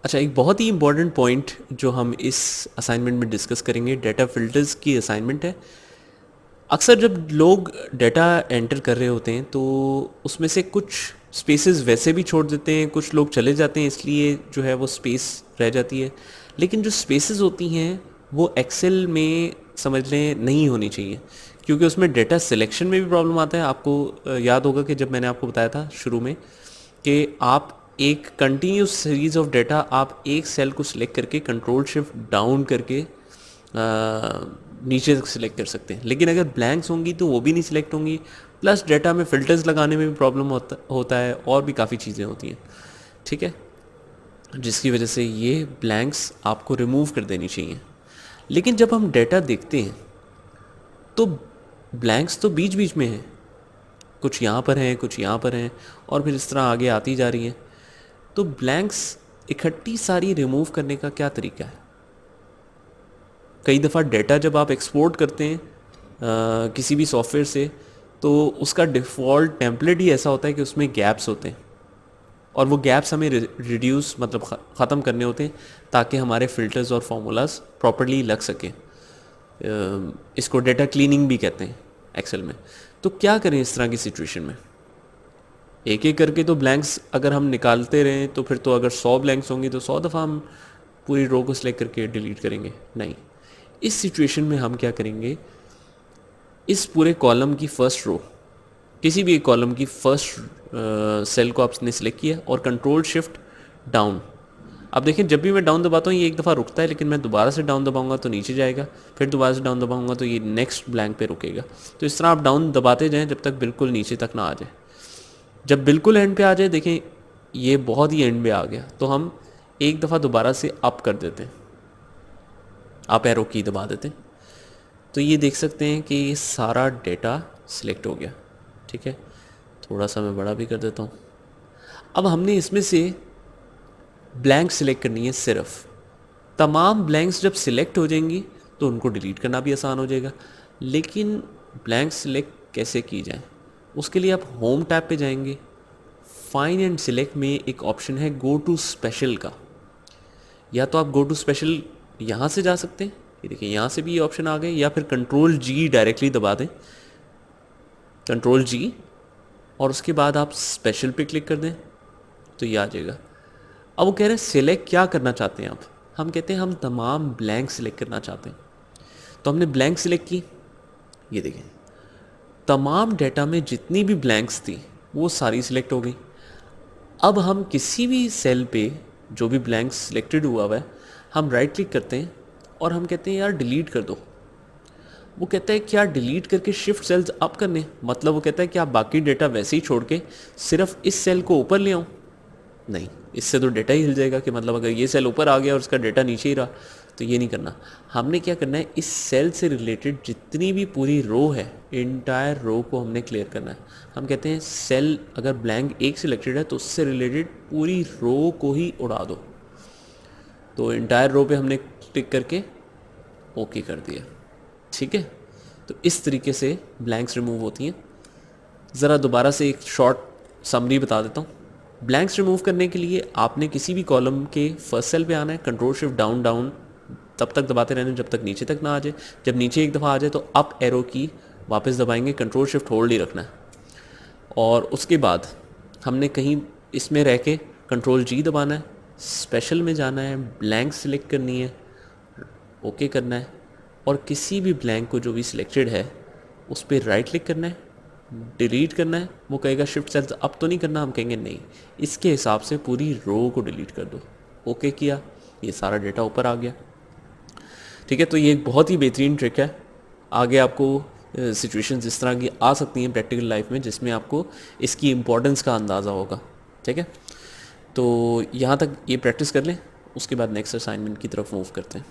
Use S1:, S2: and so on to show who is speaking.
S1: अच्छा, एक बहुत ही इम्पॉर्टेंट पॉइंट जो हम इस असाइनमेंट में डिस्कस करेंगे, डेटा फिल्टर्स की असाइनमेंट है। अक्सर जब लोग डेटा एंटर कर रहे होते हैं तो उसमें से कुछ स्पेसेस वैसे भी छोड़ देते हैं, कुछ लोग चले जाते हैं, इसलिए जो है वो स्पेस रह जाती है। लेकिन जो स्पेसेस होती हैं वो एक्सेल में समझ लें नहीं होनी चाहिए, क्योंकि उसमें डेटा सिलेक्शन में भी प्रॉब्लम आता है। आपको याद होगा कि जब मैंने आपको बताया था शुरू में कि आप एक कंटिन्यूस सीरीज ऑफ डेटा, आप एक सेल को सिलेक्ट करके कंट्रोल शिफ्ट डाउन करके नीचे तक सिलेक्ट कर सकते हैं, लेकिन अगर ब्लैंक्स होंगी तो वो भी नहीं सिलेक्ट होंगी। प्लस डेटा में फ़िल्टर्स लगाने में भी प्रॉब्लम होता है, और भी काफ़ी चीज़ें होती हैं। ठीक है, जिसकी वजह से ये ब्लैंक्स आपको रिमूव कर देनी चाहिए। लेकिन जब हम डेटा देखते हैं तो ब्लैंक्स तो बीच बीच में हैं, कुछ यहाँ पर हैं, कुछ यहाँ पर हैं, और फिर इस तरह आगे आती जा रही हैं। तो ब्लैंक्स इकट्ठी सारी रिमूव करने का क्या तरीका है? कई दफ़ा डेटा जब आप एक्सपोर्ट करते हैं किसी भी सॉफ्टवेयर से, तो उसका डिफ़ॉल्ट टेम्पलेट ही ऐसा होता है कि उसमें गैप्स होते हैं, और वो गैप्स हमें रिड्यूस मतलब ख़त्म करने होते हैं ताकि हमारे फ़िल्टर्स और फार्मूलाज प्रॉपरली लग सकें। इसको डेटा क्लीनिंग भी कहते हैं एक्सेल में। तो क्या करें इस तरह की सिचुएशन में? एक एक करके तो ब्लैंक्स अगर हम निकालते रहें तो फिर तो अगर 100 ब्लैंक्स होंगी तो 100 दफ़ा हम पूरी रो को सिलेक्ट करके डिलीट करेंगे। नहीं, इस सिचुएशन में हम क्या करेंगे, इस पूरे कॉलम की फर्स्ट रो, किसी भी एक कॉलम की फर्स्ट सेल को आपने सिलेक्ट किया और कंट्रोल शिफ्ट डाउन। अब देखें, जब भी मैं डाउन दबाता हूँ ये एक दफ़ा रुकता है, लेकिन मैं दोबारा से डाउन दबाऊंगा तो नीचे जाएगा, फिर दोबारा से डाउन दबाऊंगा तो ये नेक्स्ट ब्लैंक पे रुकेगा। तो इस तरह आप डाउन दबाते जाएं जब तक बिल्कुल नीचे तक ना आ जाए। जब बिल्कुल एंड पे आ जाए, देखें ये बहुत ही एंड पे आ गया, तो हम एक दफ़ा दोबारा से अप कर देते हैं, अप एरो की दबा देते हैं। तो ये देख सकते हैं कि ये सारा डेटा सिलेक्ट हो गया। ठीक है, थोड़ा सा मैं बड़ा भी कर देता हूँ। अब हमने इसमें से ब्लैंक सिलेक्ट करनी है सिर्फ। तमाम ब्लैंक्स जब सिलेक्ट हो जाएंगी तो उनको डिलीट करना भी आसान हो जाएगा। लेकिन ब्लैंक सिलेक्ट कैसे की जाए? उसके लिए आप होम टैब पे जाएंगे, फाइंड एंड सिलेक्ट में एक ऑप्शन है गो टू स्पेशल का। या तो आप गो टू स्पेशल यहाँ से जा सकते हैं, ये देखिए यहाँ से भी ये ऑप्शन आ गए, या फिर कंट्रोल जी डायरेक्टली दबा दें, कंट्रोल जी, और उसके बाद आप स्पेशल पे क्लिक कर दें तो ये आ जाएगा। अब वो कह रहे हैं सिलेक्ट क्या करना चाहते हैं आप? हम कहते हैं हम तमाम ब्लैंक सिलेक्ट करना चाहते हैं। तो हमने ब्लैंक सिलेक्ट की, ये देखें तमाम डेटा में जितनी भी ब्लैंक्स थी वो सारी सिलेक्ट हो गई। अब हम किसी भी सेल पे जो भी ब्लैंक सिलेक्टेड हुआ है, हम राइट क्लिक करते हैं और हम कहते हैं यार डिलीट कर दो। वो कहता है क्या डिलीट करके शिफ्ट सेल्स अप करने? मतलब वो कहता है कि आप बाकी डेटा वैसे ही छोड़ के सिर्फ इस सेल को ऊपर ले आऊँ? नहीं, इससे तो डेटा ही हिल जाएगा कि मतलब अगर ये सेल ऊपर आ गया और उसका डेटा नीचे ही रहा, तो ये नहीं करना। हमने क्या करना है, इस सेल से रिलेटेड जितनी भी पूरी रो है, इंटायर रो को हमने क्लियर करना है। हम कहते हैं सेल अगर ब्लैंक एक सिलेक्टेड है तो उससे रिलेटेड पूरी रो को ही उड़ा दो। तो इंटायर रो पे हमने क्लिक करके ओके कर दिया। ठीक है, तो इस तरीके से ब्लैंक्स रिमूव होती हैं। ज़रा दोबारा से एक शॉर्ट समरी बता देता हूँ। ब्लैंक्स रिमूव करने के लिए आपने किसी भी कॉलम के फर्स्ट सेल पे आना है, कंट्रोल शिफ्ट डाउन डाउन तब तक दबाते रहना जब तक नीचे तक ना आ जाए। जब नीचे एक दफ़ा आ जाए तो अप एरो की वापस दबाएंगे, कंट्रोल शिफ्ट होल्ड ही रखना है, और उसके बाद हमने कहीं इसमें रह के कंट्रोल जी दबाना है, स्पेशल में जाना है, ब्लैंक सिलेक्ट करनी है, ओके करना है, और किसी भी ब्लैंक को जो भी सिलेक्टेड है उस पर राइट क्लिक करना है, डिलीट करना है। वो कहेगा शिफ्ट सेल्स अप तो नहीं करना, हम कहेंगे नहीं, इसके हिसाब से पूरी रो को डिलीट कर दो। ओके किया, ये सारा डेटा ऊपर आ गया। ठीक है, तो ये एक बहुत ही बेहतरीन ट्रिक है। आगे आपको सिचुएशंस इस तरह की आ सकती हैं प्रैक्टिकल लाइफ में जिसमें आपको इसकी इम्पोर्टेंस का अंदाज़ा होगा। ठीक है, तो यहाँ तक ये प्रैक्टिस कर लें, उसके बाद नेक्स्ट असाइनमेंट की तरफ मूव करते हैं।